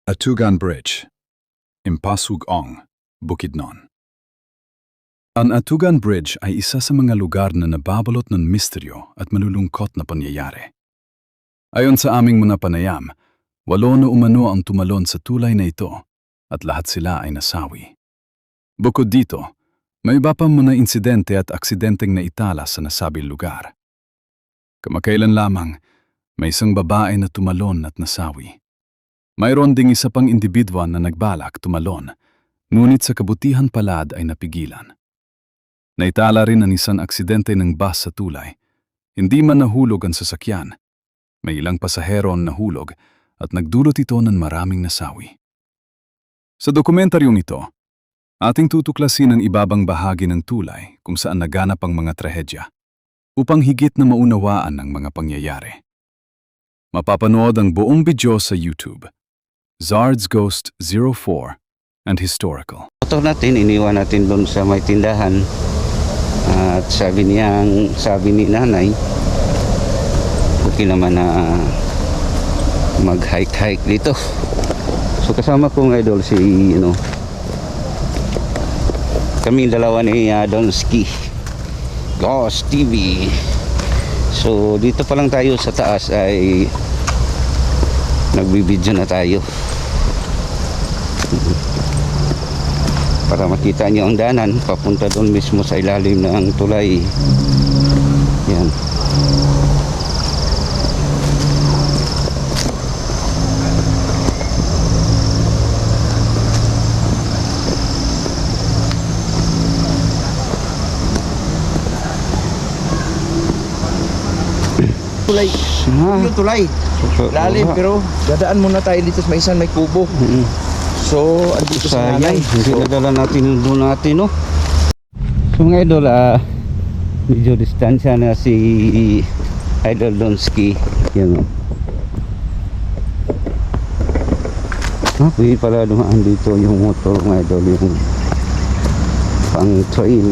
Atugan Bridge, Impasugong, Bukidnon. Ang Atugan Bridge ay isa sa mga lugar na nababalot ng misteryo at malulungkot na pangyayari. Ayon sa aming mga panayam, 8 na umano ang tumalon sa tulay na ito at lahat sila ay nasawi. Bukod dito, may iba pang mga insidente at aksidenteng naitala sa nasabing lugar. Kamakailan lamang, may isang babae na tumalon at nasawi. Mayroon ding isa pang indibidwa na nagbalak tumalon, ngunit sa kabutihan palad ay napigilan. Naitala rin ang isang aksidente ng bus sa tulay. Hindi man nahulog ang sasakyan. May ilang pasahero ang nahulog at nagdulot ito ng maraming nasawi. Sa dokumentaryong ito, ating tutuklasin ang ibabang bahagi ng tulay kung saan naganap ang mga trahedya upang higit na maunawaan ang mga pangyayari. Mapapanood ang buong video sa YouTube, Zard's Ghost 04 and Historical. Motor natin, iniwan natin doon sa may tindahan. At sabi ni nanay, okay naman na mag-hike dito. So kasama ko ng idol si kaming dalawa ni Donski Ghost TV. So dito pa lang tayo sa taas ay nagbibideo na tayo para makita nyo ang danan papunta doon mismo sa ilalim ng tulay. Yan. Tulay. Yung tulay. Lalim pero dadaan muna tayo dito sa may isang may kubo. So, andito sa nanay. Hindi nadala natin doon natin, no? So mga idol, medyo distansya na si Idol Donski. Yan, no? Pwede pala dumaan dito yung motor, mga idol, yung pang trail.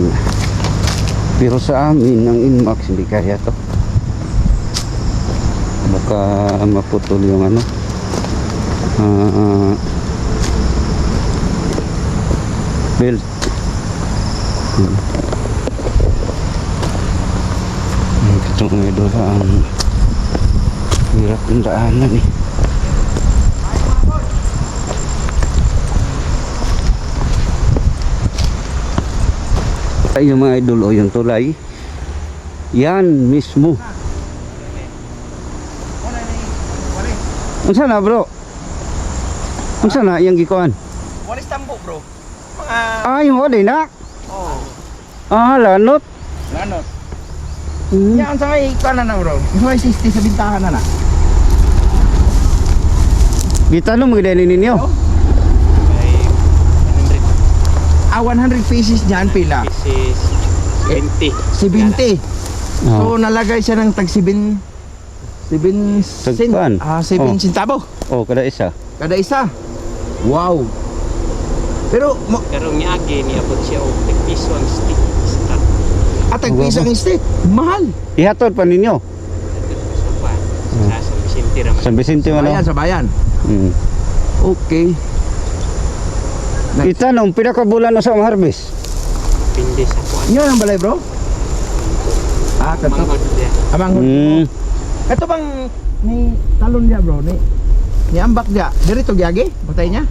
Pero sa amin, ang Inmax, hindi kaya to. Baka maputol yung belt. Ito nga idol, ang hirap ng daanan eh. Ay, yung mga idol o yung tulay, yan mismo. Unsa na bro? Unsa na yang gikuan? Walis tambo, bro. Mga Yung wala na. oh, Lanot. lanot. Yan sa may kanan na, bro. May 60 sa bintahan na. Kita no mga dali ninyo. 100 pieces dyan pila. Pieces 20. 70. So, nalagay siya ng tag 7 Tagpan. 7 centavo. Oh, kada isa. Kada isa. Wow. Pero Karong niagi niabot siya og piso ang stick sa atag pisang stick, mahal. Ihatod pa ninyo. sofa. Sa San Vicente ra San Vicente man. Bayan sa bayan. Okay. Ita nung pinakabulan na sa harvest. pindi sa kuan. Yun ang balay, bro. Kato. Manghod dia. Amang Ito bang may talon dia, bro? Ni ambak dia. Diri to gyagi, patay niya.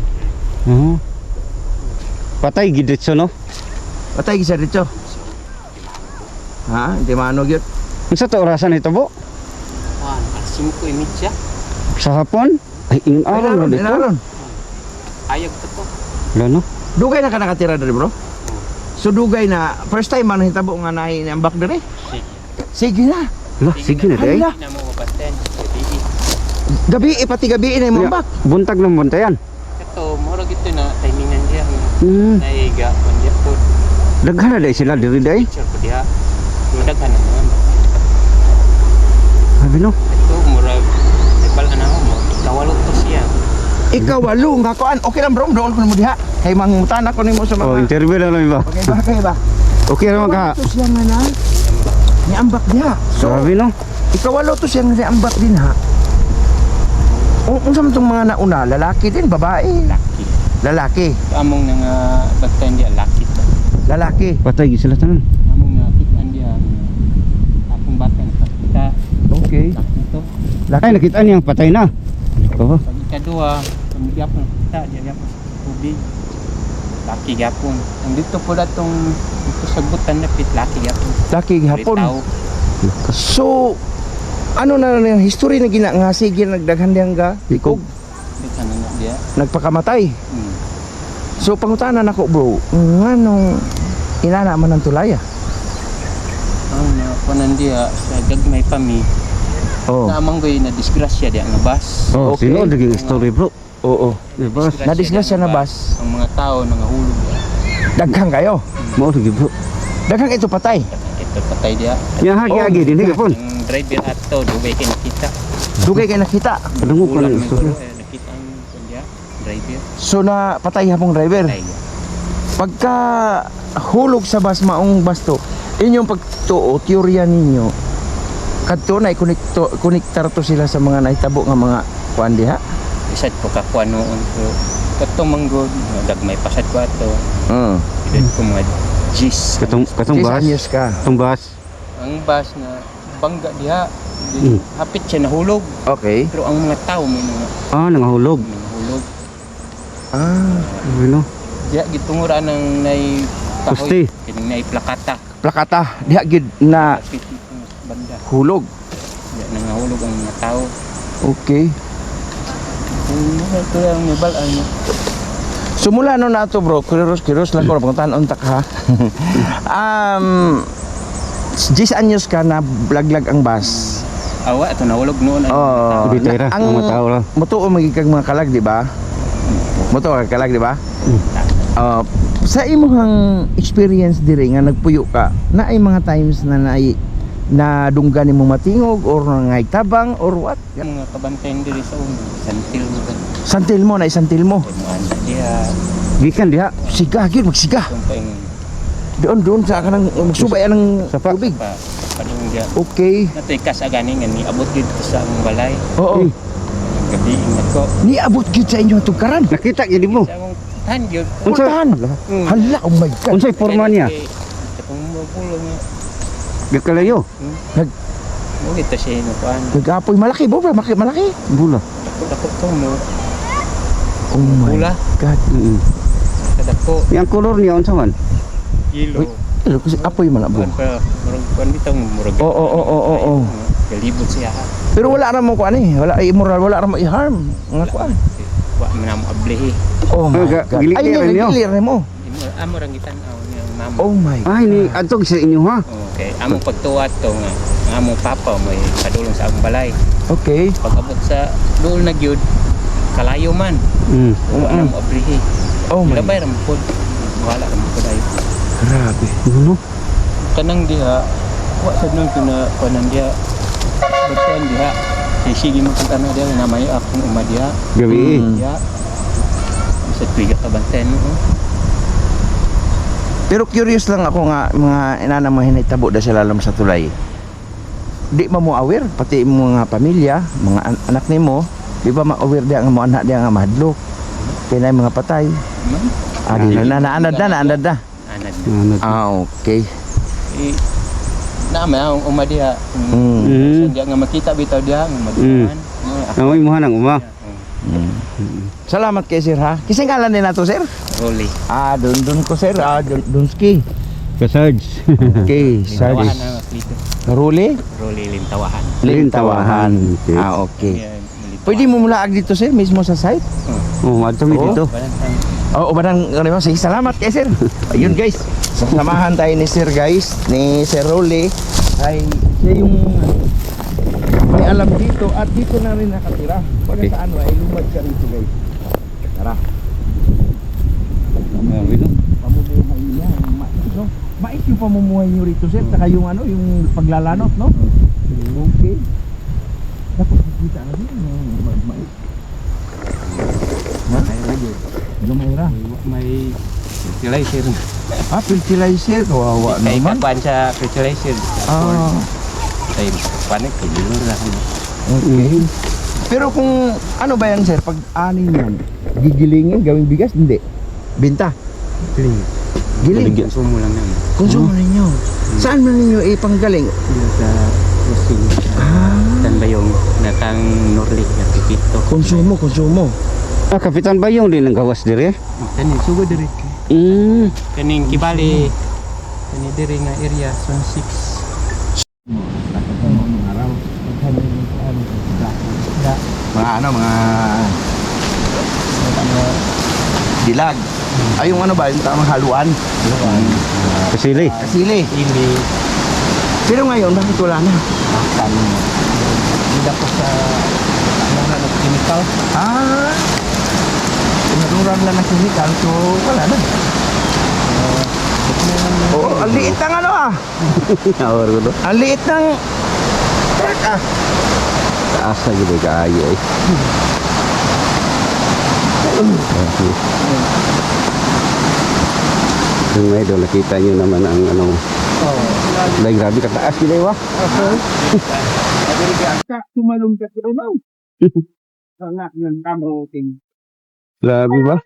Patay gidetso no. Patay gisa dito. Ha, di maano gyud. Unsa to orasan ito bo? Kuan, alas 5:30. Sa hapon? Ay ing araw na dito. Inaron. Ayog to to. Wala no. Dugay na ka nakatira diri, bro. So dugay na first time man hitabo nga nahi ni ambak diri. Sige na. Lah, sige na day. Hala. Na mo mabaten. Gabi pati gabi na mo ambak. Buntag ng buntayan. Ito, mura gito na timingan dia. Naiga man dia po. Daghan na day sila diri day. Picture ko dia. Madaghan na naman. Sabi no. Ito mura bal ana mo. Ikawalo to siya. Ikaw walong kakuan. Okay lang, bro. Doon ko mo diha. Kay mangutan ako nimo sa Oh, mga. interview na lang ba? Okay ba? Okay naman ka. Ito siya nga na. Ni ambak diha. So, Sabi no. ikawalo to siya nga ni ambak din ha. Unsa man tong mga nauna, lalaki din, babae? Laki. Lalaki. Among nang bagtan dia laki to. Lalaki. Patay gid sila tanan. Among kitaan dia akong batan sa kita. Okay. Laki to. Laki. Ay nakita niyang patay na. Oo. Pag ikadua, pamigapon kita dia gyapon sa tubig. Laki gyapon. Ang dito po datong dito sa butan napit laki gyapon. Laki gihapon. Tao. So, ano na yung history na nga sige nagdaghan diyang ga Ikog. Dito na dia. nagpakamatay. Hmm. So pangutanan ako bro, nganong inana man ang tulaya? Ang kunan dia sa gagmay pa mi. Oh. Na amanggoy na disgrasya dia nga bas. Oh, Okay. sino naging story bro? Oo. Diba? Na-disgrasya na bas. Ang mga tao nangahulog dia. Daghang kayo. Mao lagi bro. Daghang ito patay. Ito patay dia. Nya hagi-hagi din gapon. Ang driver ato dugay kay nakita. Dugay kay nakita. Kadungog ko Ulam ng may story. gulo, nakita ang dia driver. So na patay hapong driver. Patay dia. Pagka hulog sa bas maong basto, inyong pagtuo teorya ninyo kadto na konektar to sila sa mga nahitabo nga mga kuan diha. Isad ko kakuha noon ko. Katong manggod, gagmay pasad ko ato. Idad ko mga G's. Katong bas. Anyos ka. Katong bas. Ang bus na bangga diha. Mm. Hapit siya nahulog. Okay. Pero ang mga tao may Nangahulog. nahulog. Ano? Diya gitungura ng nay Pusti. Kining nay plakata. Plakata diha gid na Piti kong banda. hulog. Diya nangahulog ang mga tao. Okay. Ito yung nibal ano. Sumula no na to bro, kiros lang ko panguntahan unta ka. 10 anyos ka na blaglag ang bus. Awa ito nahulog noon ang mga Oh, tao. Hindi tira, ang ang mga tao lang. motuo magiging mga kalag, di ba? Motuo kag kalag, di ba? Sa imong experience diri nga nagpuyo ka, naay mga times na naay na dunggan nimo matingog or ngay tabang or what? Mga kabantayan diri sa uno. Santil mo ba? Santil mo na isantil mo. Ano dia. Gikan diha. Siga gid magsiga. Kumpay Doon sa kanang magsubay ng Sa pa. tubig. pa. Padung dia. Okay. Natoy kas agani nga ni abot gid sa ang balay. Oo. Gabi ingat ko. Niabot gyud sa inyo tukaran. Nakita gyud mo. Sa among tan gyud. Puntahan. Hala, oh my god. Unsay forma niya? Katong pulo nga. Gakalayo. Mo ito siya no kuan. Nagapoy malaki bro, malaki. Bula. Dako to mo. Oh my Pula. god. Kadako. Yang kolor niya unsa man? Kilo. Ano kasi apoy man bro. Murag kuan bitong murag. Oo. Galibot siya. Pero wala ra mo kuan eh. Wala immoral, wala ra mo i-harm. Nga kuan. Wa man mo ablehi. Oh my Ga- god. gilir Ay, niyo. gilir mo. Amo rang gitan-aw niya mama. Oh my god. Ay ni adtog sa inyo ha. Okay, among pagtuwat to nga ang among papa may padulong sa among balay. Okay. Pag abot sa duol na gyud kalayo man. Wala mo abrihi. Oh my. Labay ra mo pod. Wala ra mo pod ay. Grabe. Ano? Kanang diha wa sad nang tuna kanan diha. Beton diha. Sige mo kung ano diha na may akong uma diha. Gabi. Diha. Sa tuiga ka banten mo. Pero curious lang ako nga mga inana mo hinitabo da sila lam sa tulay. Di ba mo aware pati imong mga pamilya, mga anak nimo, di ba ma-aware dia nga mo anak dia nga mahadlok. Kaya na mga patay. Man. Adi na naanad na. Anad. Okay. Eh, na may ang uma diha. Mm. Diya nga makita bitaw diha nga maduan. Ang imuha nang uma. Salamat kay sir ha. Kising ngalan din nato sir? Rolly. Dun ko sir. Dunski. Kasards. Okay, Lintawahan Sarge. na dito. Ruli? Rolly Lintawahan. Lintawahan. Okay. Okay. Yan, Lintawahan. Pwede mo mulaag dito sir mismo sa site? Oh, adto mi Oo. dito. Oo, badang ano sige, salamat kay sir. Ayun guys, samahan tayo ni sir guys, ni Sir Rolly. Ay siya yung may alam dito at dito na rin nakatira. Pag Okay. saan ay lumad siya rito guys. Tara, Grabe no. pamumuhay niya, mais no? Mais yung pamumuhay niyo rito sir, saka yung ano, yung paglalanot no? Okay. Dapat kita na din yung mais. Gumayra. May fertilizer. Fertilizer, kawawa Kay naman. kakuan sa fertilizer. Ah, Ay, panik kay dilo na kamo. okay. Pero kung ano ba yan sir, pag anin yan, gigilingin, gawing bigas, hindi. Binta. Giling. Konsumo lang yan. Konsumo ninyo. Saan man ninyo ipanggaling? Yung sa Kusing. Tan ba yung natang Norlik na pipito. Konsumo. Kapitan Bayong din ang gawas dire. Kani, sugod diri. Kaning Kibali. Kani diri nga area, Zone 6. Mga dilag. Ay, yung ano ba, yung tamang haluan. Kasili. Kasili. Ili. Pero ngayon, bakit wala na? Makan. Hindi ko sa mga chemical. Tinururan lang ng chemical, so wala na. Oo, ang liit ng ano Awar ko to. Ang liit ng truck Asa gid kaayo eh. Yung may doon nakita nyo naman ang ano. Like, grabe kataas gila wa. Sumalungkat ko na. Sana yun, kamuting. Grabe ba?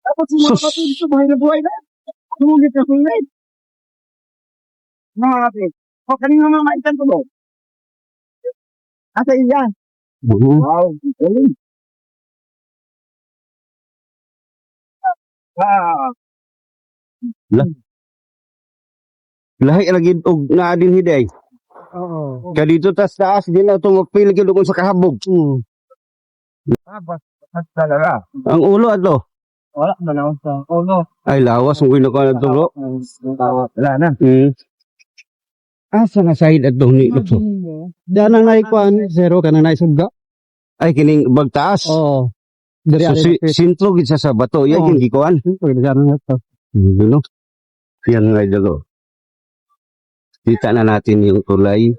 Tapos sumalungkat sa buhay na. Sumugit na sulit. Mga kapit. O, kanina mga maitan ko mo. Asa iya? Wow, galing. Lahi lagi og naa din hiday. Oo. Ka dito tas taas din na ito magpili ka doon sa kahabog. At talaga. Ang ulo ato. Wala na lang sa ulo. Ay lawas ang ko na tulo. Wala na. Asa nga side ato ni Lupso? Danang naikuan, zero ka na naisugda. Ay kining bagtaas. Oo. So sintro gid sa bato. Yan Oo. yung gikuan. Pwede siya na ito. Ano? Yan nga idolo. Kita na natin yung tulay.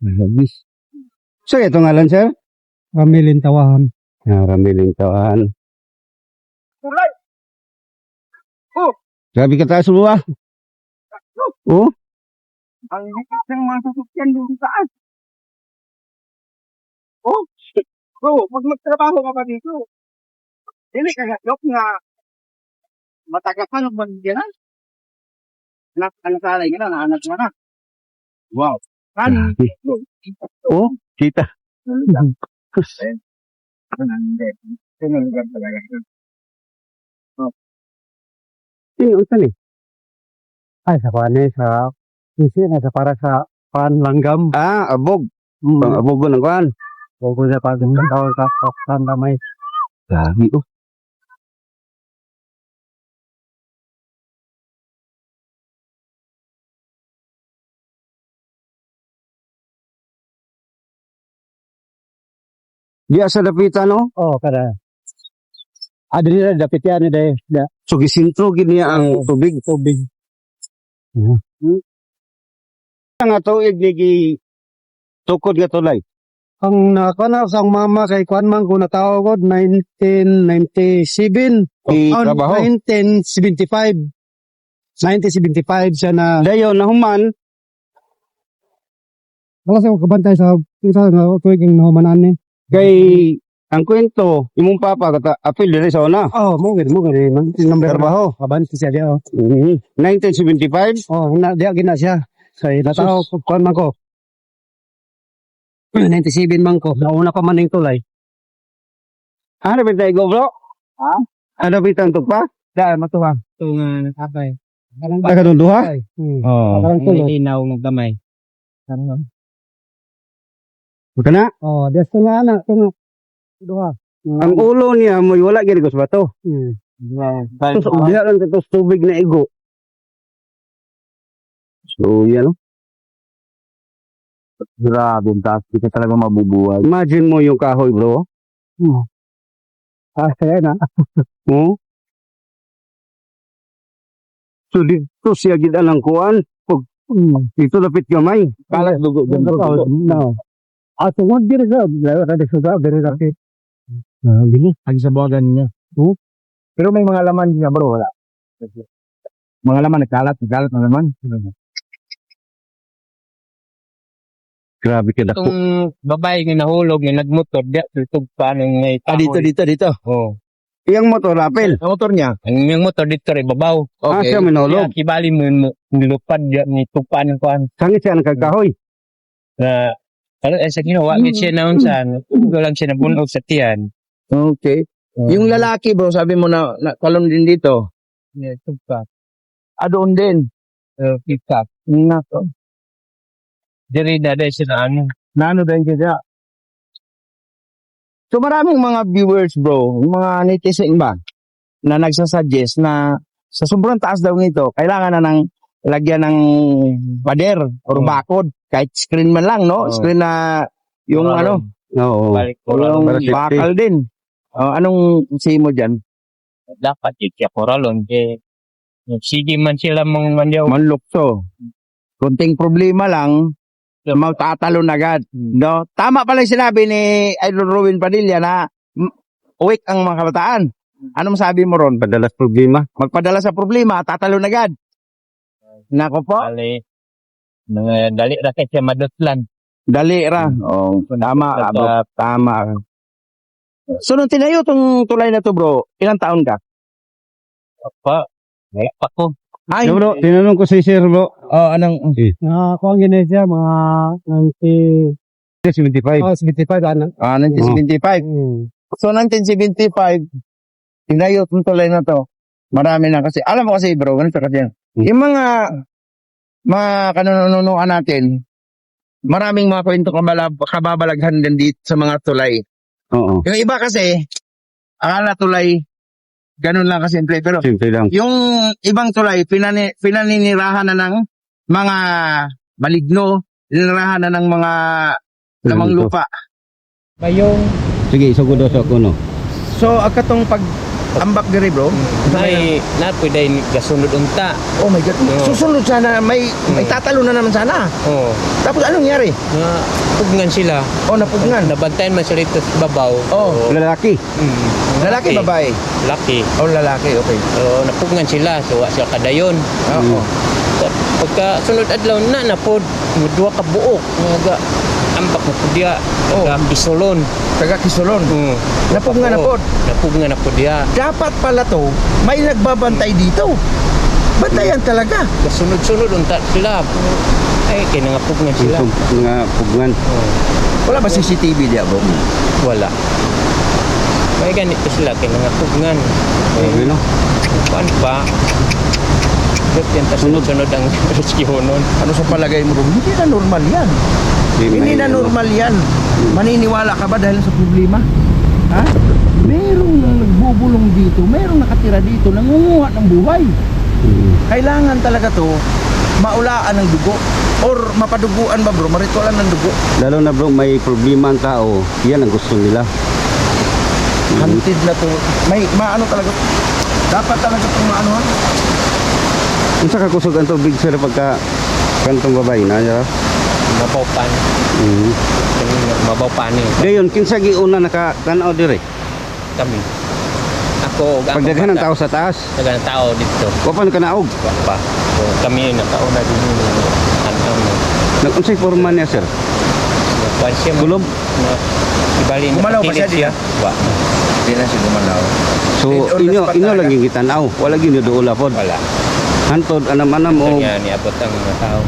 Habis. So ito ngalan sir? Ramilin tawahan. Ramiling tawahan. Tulay! Grabe ka taas mo ah. Oh? Ang liit ng mga sasakyan doon sa taas. Oh, bro, pag magtrabaho ka pa dito, dili ka gatlok nga matagapan ng bandiyanan. Anak alay ka na, anak mo na. Wow. Kani? Oh? Kita. Tinulugan talaga. Tingnan ka ni. Ay, sa kuwan sa isi na sa para sa panlanggam. Abog. Pang abog ko ng kuan. Huwag ko sa pagkakatawa sa kaksan na may Grabe oh. Di asa dapitan no? kada. Adri na dapat yan na So gisintro gid niya ang tubig. tubig. Ang tuig ni tukod nga tulay. Ang nakana sa mama kay kuan man ko natawag ko 1997. Trabaho. 1975. 1975 siya na Dayon nahuman wala sa kabantay sa isa nga tuig ng nahumanan ni. kay ang kwento imong papa kata apil diri sa una. Mo gani number Trabaho. kabantay siya dia. 1975. Na dia gina siya. Kay nataw ko kuan man ko. 97 man ko. Nauna pa man ning tulay. Ano ba tayo go bro? Ano ba itang tugpa? Da matuwa. Tung abay. Ay kadunduha? Oh. Karang tulo. Inaw ng gamay. Buta na. Desto nga na, tunga. Duha. Ang ulo niya mo wala gid ko sa bato. So diha lang ito tubig na igo. So yan no. Grabe, kita talaga mabubuhay. Imagine mo yung kahoy bro. Kaya na. Oh. So dito siya gid ang kuan. Dito lapit gamay. Kalat dugo. No. Tungod diri sa kada suga diri dapit. Bili. Ang sabagan niya. Pero may mga laman niya bro, wala. Mga laman nagkalat na laman. Grabe ka dako. Itong babae nga nahulog, nga nagmotor, diya, tutog pa ng may Dito. Oh. Iyang motor, Apel. Ang motor niya. Ang yung motor dito rin, babaw. Ah, Okay. siya minulog. Kaya kibali mo, nilupad, diya, nitugpaan ng kuhan. Sangit siya nagkakahoy. Na, sa ginawa, siya na unsan, lang siya nabunog sa tiyan. Okay. Yung lalaki bro, sabi mo na kalon din dito. Nitugpa. Doon din. Pick-up. Nako. Diri na dahil siya na ano. Nano din kaya. So maraming mga viewers bro, yung mga netizen ba, na nagsasuggest na sa sobrang taas daw nito, kailangan na ng lagyan ng pader or bakod, kahit screen man lang, no? Oh. Screen na yung Coralon. Oo. Balik ko yung para safety. bakal din. Anong say mo dyan? dapat yun kaya koralon. Kaya, sige man sila mong manyaw. Manlukso. Kunting problema lang, magtatalon agad. No? Tama pala yung sinabi ni Idol Ruben Padilla na uwik ang mga kabataan. Anong sabi mo ron? Padalas problema. Magpadala sa problema, tatalon agad. Nako po, Dali. Mga dali raket siya madutlan. dali ra. Oh, tama, abot, tama. So, nung tinayo tong tulay na to bro, ilang taon ka? Pa, wala pa ko. Ay, So, bro, tinanong ko si Sir, bro. anong, Kung ang ginay siya, mga 75. 75, ano? 1975. So, 1975, tinayo tong tulay na to. Marami na kasi, alam mo kasi bro, ganito kasi yan. Yung mga kanununuan natin, maraming mga kwento kababalaghan din dito sa mga tulay. Oo. Yung iba kasi, akala tulay, ganun lang kasimple. Pero Simple lang. yung ibang tulay, pinaninirahan na ng mga maligno, ninirahan na ng mga lamang Dito. lupa. Bayong. Sige, isugod daw sa kuno. So, akatong pag ambak diri bro, May, na pwede gasunod unta. oh my God, Oo. susunod sana, may tatalo na naman sana. Oo. Tapos anong nangyari? Na, pugnan sila. Oh, napugngan. Nabantayan man sila ito sa babaw. Oo. Lalaki. Lalaki, babae? Laki. Oh, lalaki, okay. So, napugnan sila. So, wa sila kadayon. Oo. Pagka sunod adlaw na napod, dua ka buok. Nga ambak na po diya. Oh. Isolon. Taga Kisolon. Napugngan na pod. Napugnan na po diya. Dapat pala to, may nagbabantay dito. Bantayan talaga. Kasunod-sunod unta sila. Ay, kinangapugnan sila. Itong mga pugnan. Wala ba CCTV diya bro? Wala. May ganito sila, kinangapugnan. Grabe, no? Kuan pa. Dot yan, sunod-sunod ang rescue nun. Ano sa palagay mo bro? Hindi na normal yan. Hindi na normal yan. Maniniwala ka ba dahil sa problema? Ha? Merong nagbubulong dito, merong nakatira dito, nangunguha ng buhay. Kailangan talaga to, maulaan ng dugo. Or mapaduguan ba bro? Maritualan ng dugo. Lalo na bro, may problema ang tao. Yan ang gusto nila. Hantid na to. May maano talaga. Dapat talaga itong maano ha? Kung sa kakusog ang tubig sir pagka kantong babae na niya. Mabaw pan. Mabaw pani. Dayon, kinsa giuna nakatanaw dire? Kami. Ako, Pagdaghan ng tao sa taas. Dagan ng tao dito. Wa pa kanaog. Wa pa. So, kami nakauna din yung ano. Nag-unsay forma niya sir? Kuan siya. Kulob. Ibali na Gumalaw ba pakilit siya? Wa. Hindi na siya gumalaw. So On the inyo spot inyo talaga. lang gitanaw. Wala gyud duula pod. Wala. Hantod anam-anam So, o niya niabot ang mga tao.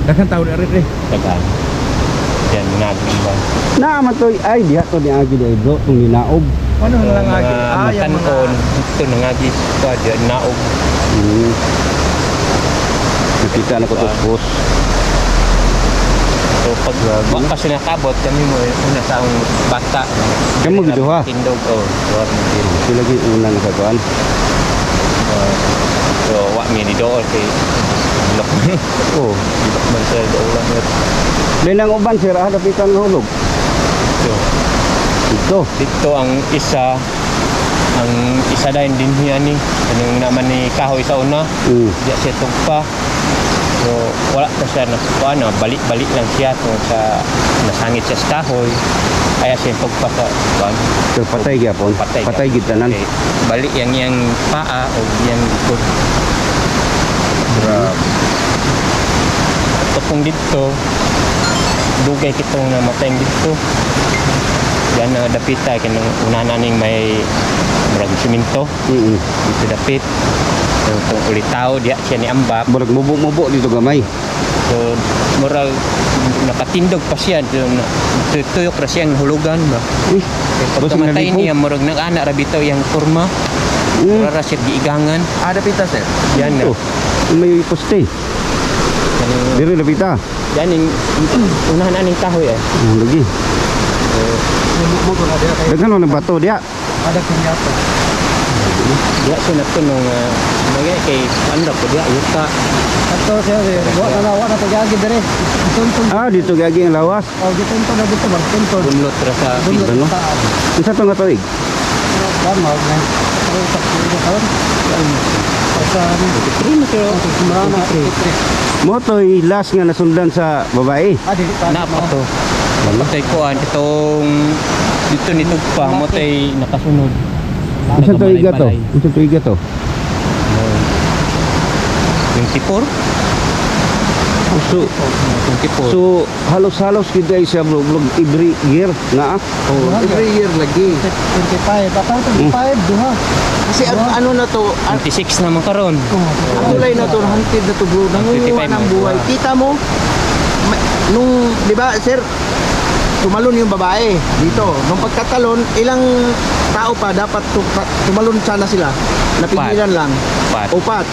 Daghang tao na rin eh. Dagan. Yan, naging ba? Naaman to ay diha to ni agi dai bro tung ginaog. Ano So, lang agi? mga Yan makanon. Ito, nangagis pa. Diyan, naog. Nakita na ko to post. So, pag wak kasi nakabot, kami mo, una sa ang bata. Kamu gitu, ha? Tindog, oh. Wak mo din. Sila gi una nga kuan. So, wak mi ni dool kay Lok. Oh, Lok man sa dool lang. din ang uban sir ada pitang hulog. So, Ito. dito ang isa din niya ni. Anong naman ni Kahoy sa una. Diya siya tugpa. So, wala pa siya na ano, balik-balik lang siya kung sa nasangit siya sa kahoy. Kaya siya tugpa sa kuan. Sir patay gyapon. Patay gid tanan. Okay. Balik yang paa o yang likod. At kung dito, dugay kitong namatay dito. Yan na dapita kanang unahan aning may murag siminto dito dapit. So kung ulitaw diya siya ni ambak. Murag mubo dito gamay. So murag nakatindog pa siya. So, tuyok ra siyang hulugan ba. Uy, Pagkamatay niya murag nag-ana ra bitaw yang kurma. Mura ra siya giigangan. Dapita sir. Yan na. Ito, may poste. Diri lapita. Yan yung unahan aning kahoy eh. Lagi. Daghan ng bato dia. Ada kenyatta. Diya siya natunong mga kay ano po diya yuta. Ato siya, wala na pag-agi dire. Tuntun. Dito gagi ang lawas. Oh, gituntun na dito, tuntun. Bunlot ra sa Bunlot Ano? sa Unsa to nga tuig? tama na. Ay, sa kuya karon. Sa marana. Mo to'y last nga nasundan sa babae. Dili pa. na pa to. Matay kuan itong dito nito pa mo tay nakasunod. Unsa tuig to? Unsa tuig to? 24? So, 24. so halos-halos gid ay siya bro, every year na. Every year lagi. 25. Tapos 25 duha. Kasi ano na to, 26 naman karon. ang tulay na to, hantid na to bro, nangunguha 55 ng na. buhay. Kita mo, nung, di ba sir, tumalon yung babae dito. Nung pagkatalon, ilang tao pa dapat tumalon sana sila. Napigilan lang. Pat. Upat.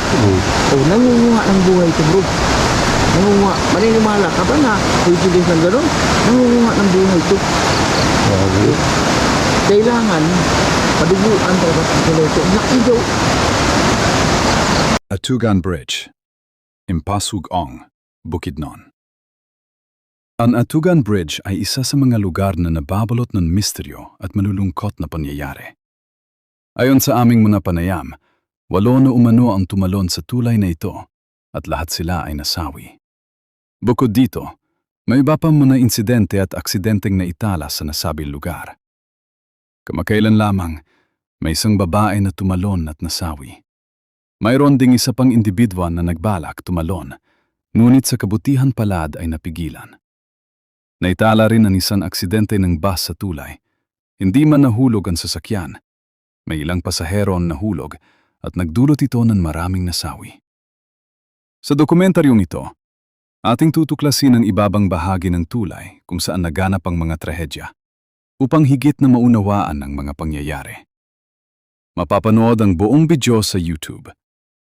Oh, nangunguha ng buhay to bro. Nangunguha. Maniniwala ka ba na coincidence ng gano'n? Nangunguha ng buhay to. Kailangan paduguan talaga ang tuloy to. Nakidaw. Atugan Bridge, Impasugong, Bukidnon. Ang Atugan Bridge ay isa sa mga lugar na nababalot ng misteryo at malulungkot na pangyayari. Ayon sa aming mga panayam, 8 na umano ang tumalon sa tulay na ito at lahat sila ay nasawi. Bukod dito, may iba pang mga insidente at aksidenteng naitala sa nasabing lugar. Kamakailan lamang, may isang babae na tumalon at nasawi. Mayroon ding isa pang indibidwa na nagbalak tumalon, ngunit sa kabutihan palad ay napigilan. Naitala rin ang isang aksidente ng bus sa tulay. Hindi man nahulog ang sasakyan. May ilang pasahero ang nahulog at nagdulot ito ng maraming nasawi. Sa dokumentaryong ito, ating tutuklasin ang ibabang bahagi ng tulay kung saan naganap ang mga trahedya upang higit na maunawaan ang mga pangyayari. Mapapanood ang buong video sa YouTube,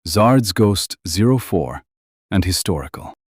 Zard's Ghost 04 and Historical.